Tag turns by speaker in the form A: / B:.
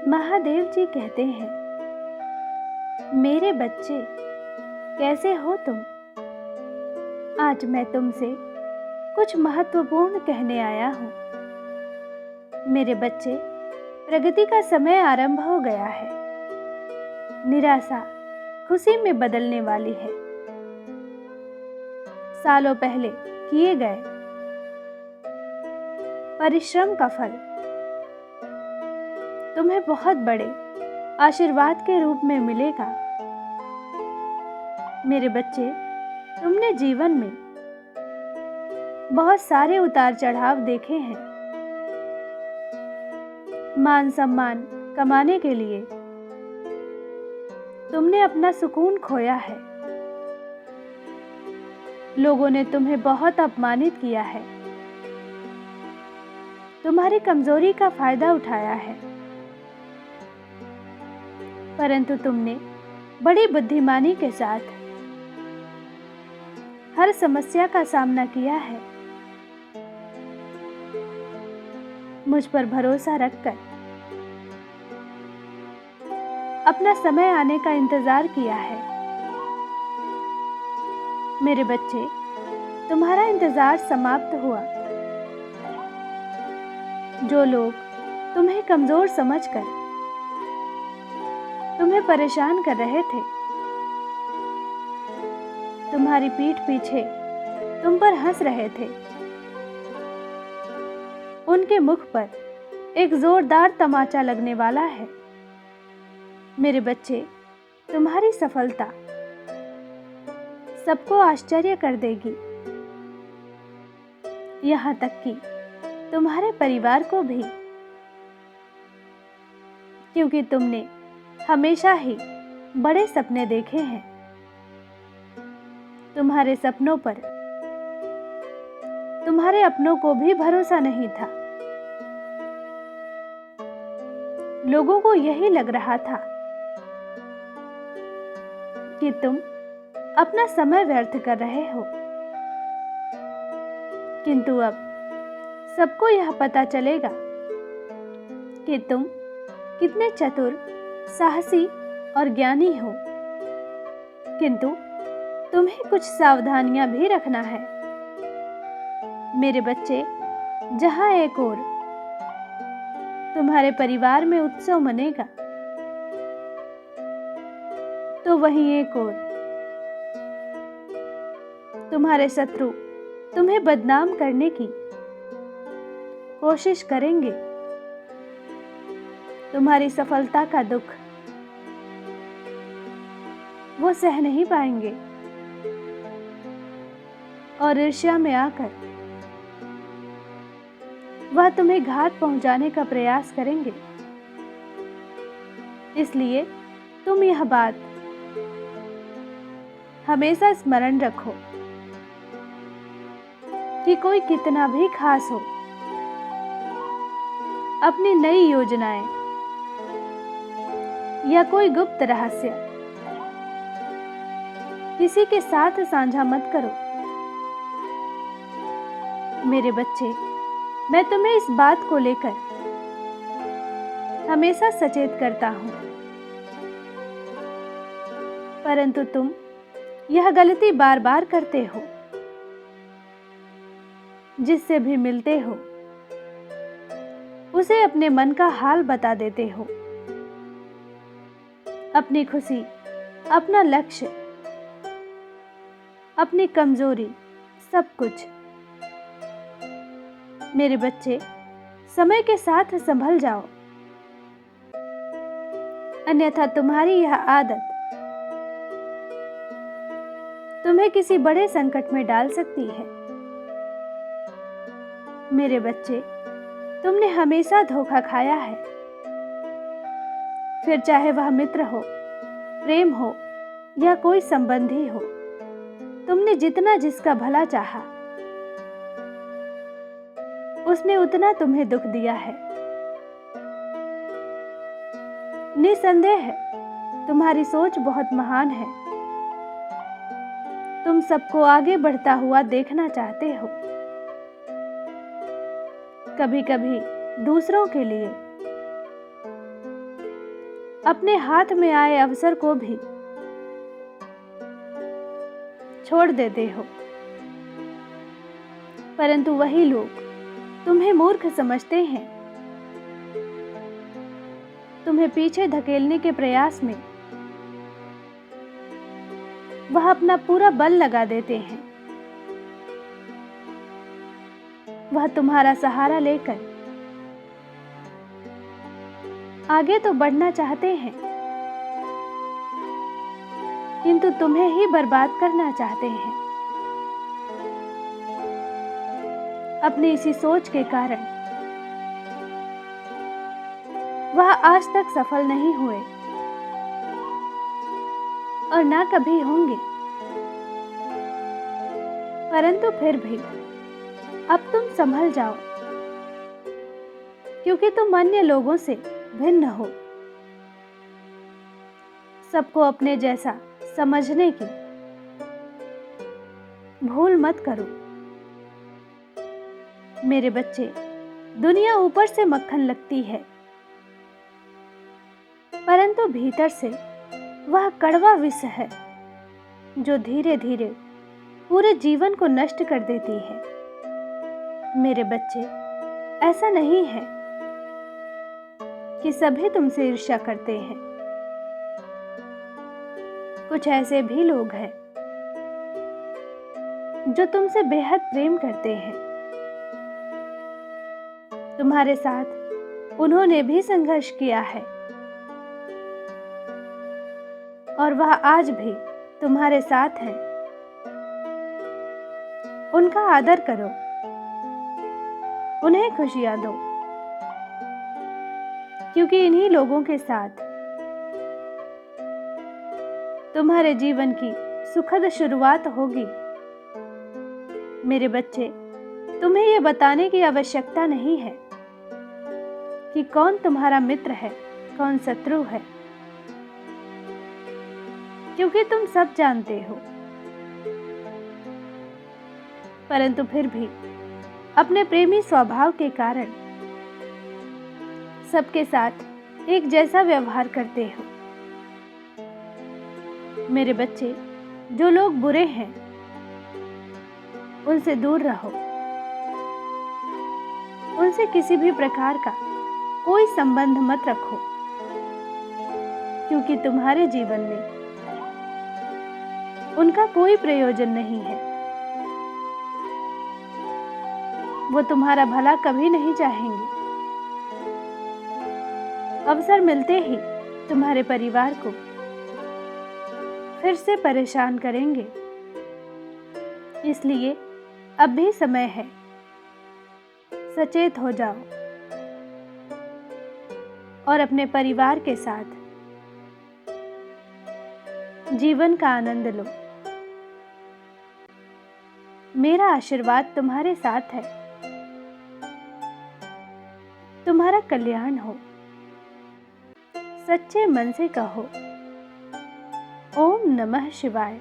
A: महादेव जी कहते हैं, मेरे बच्चे कैसे हो तुम। आज मैं तुमसे कुछ महत्वपूर्ण कहने आया हूँ। मेरे बच्चे, प्रगति का समय आरंभ हो गया है। निराशा खुशी में बदलने वाली है। सालों पहले किए गए परिश्रम का फल तुम्हें बहुत बड़े आशीर्वाद के रूप में मिलेगा। मेरे बच्चे, तुमने जीवन में बहुत सारे उतार चढ़ाव देखे हैं। मान सम्मान कमाने के लिए तुमने अपना सुकून खोया है। लोगों ने तुम्हें बहुत अपमानित किया है, तुम्हारी कमजोरी का फायदा उठाया है, परंतु तुमने बड़ी बुद्धिमानी के साथ हर समस्या का सामना किया है। मुझ पर भरोसा रखकर अपना समय आने का इंतजार किया है। मेरे बच्चे, तुम्हारा इंतजार समाप्त हुआ। जो लोग तुम्हें कमजोर समझकर तुम्हें परेशान कर रहे थे, तुम्हारी पीठ पीछे तुम पर हंस रहे थे, उनके मुख पर एक जोरदार तमाचा लगने वाला है। मेरे बच्चे, तुम्हारी सफलता सबको आश्चर्य कर देगी, यहाँ तक कि तुम्हारे परिवार को भी, क्योंकि तुमने हमेशा ही बड़े सपने देखे हैं। तुम्हारे सपनों पर तुम्हारे अपनों को भी भरोसा नहीं था। लोगों को यही लग रहा था कि तुम अपना समय व्यर्थ कर रहे हो, किंतु अब सबको यह पता चलेगा कि तुम कितने चतुर, साहसी और ज्ञानी हो। किंतु तुम्हें कुछ सावधानियां भी रखना है। मेरे बच्चे, जहां एक ओर तुम्हारे परिवार में उत्सव मनेगा, तो वहीं एक ओर तुम्हारे शत्रु तुम्हें बदनाम करने की कोशिश करेंगे। तुम्हारी सफलता का दुख वो सह नहीं पाएंगे और ईर्ष्या में आकर वह तुम्हें घात पहुंचाने का प्रयास करेंगे। इसलिए तुम यह बात हमेशा स्मरण रखो कि कोई कितना भी खास हो, अपनी नई योजनाएं या कोई गुप्त रहस्य किसी के साथ साझा मत करो। मेरे बच्चे, मैं तुम्हें इस बात को लेकर हमेशा सचेत करता हूं, परंतु तुम यह गलती बार बार करते हो। जिससे भी मिलते हो उसे अपने मन का हाल बता देते हो। अपनी खुशी, अपना लक्ष्य, अपनी कमजोरी, सब कुछ। मेरे बच्चे, समय के साथ संभल जाओ, अन्यथा तुम्हारी यह आदत तुम्हें किसी बड़े संकट में डाल सकती है। मेरे बच्चे, तुमने हमेशा धोखा खाया है, फिर चाहे वह मित्र हो, प्रेम हो या कोई संबंधी हो। तुमने जितना जिसका भला चाहा, उसने उतना तुम्हें दुख दिया है। निसंदेह है, तुम्हारी सोच बहुत महान है। तुम सबको आगे बढ़ता हुआ देखना चाहते हो। कभी कभी दूसरों के लिए अपने हाथ में आए अवसर को भी छोड़ देते हो, परंतु वही लोग तुम्हें मूर्ख समझते हैं। तुम्हें पीछे धकेलने के प्रयास में वह अपना पूरा बल लगा देते हैं। वह तुम्हारा सहारा लेकर आगे तो बढ़ना चाहते हैं, किंतु तुम्हें ही बर्बाद करना चाहते हैं। अपनी इसी सोच के कारण वह आज तक सफल नहीं हुए और ना कभी होंगे। परंतु फिर भी अब तुम संभल जाओ, क्योंकि तुम अन्य लोगों से भिन्न हो। सबको अपने जैसा समझने की भूल मत करो। मेरे बच्चे, दुनिया ऊपर से मक्खन लगती है, परंतु भीतर से वह कड़वा विष है जो धीरे धीरे पूरे जीवन को नष्ट कर देती है। मेरे बच्चे, ऐसा नहीं है कि सभी तुमसे ईर्ष्या करते हैं। कुछ ऐसे भी लोग हैं जो तुमसे बेहद प्रेम करते हैं। तुम्हारे साथ उन्होंने भी संघर्ष किया है और वह आज भी तुम्हारे साथ है। उनका आदर करो, उन्हें खुशियां दो, क्योंकि इन्हीं लोगों के साथ तुम्हारे जीवन की सुखद शुरुआत होगी। मेरे बच्चे, तुम्हें यह बताने की आवश्यकता नहीं है कि कौन तुम्हारा मित्र है, कौन शत्रु है, क्योंकि तुम सब जानते हो। परंतु फिर भी अपने प्रेमी स्वभाव के कारण सबके साथ एक जैसा व्यवहार करते हो। मेरे बच्चे, जो लोग बुरे हैं उनसे दूर रहो। उनसे किसी भी प्रकार का कोई संबंध मत रखो, क्योंकि तुम्हारे जीवन में उनका कोई प्रयोजन नहीं है। वो तुम्हारा भला कभी नहीं चाहेंगे। अवसर मिलते ही तुम्हारे परिवार को फिर से परेशान करेंगे। इसलिए अब भी समय है, सचेत हो जाओ और अपने परिवार के साथ जीवन का आनंद लो। मेरा आशीर्वाद तुम्हारे साथ है। तुम्हारा कल्याण हो। सच्चे मन से कहो, ओम नमः शिवाय।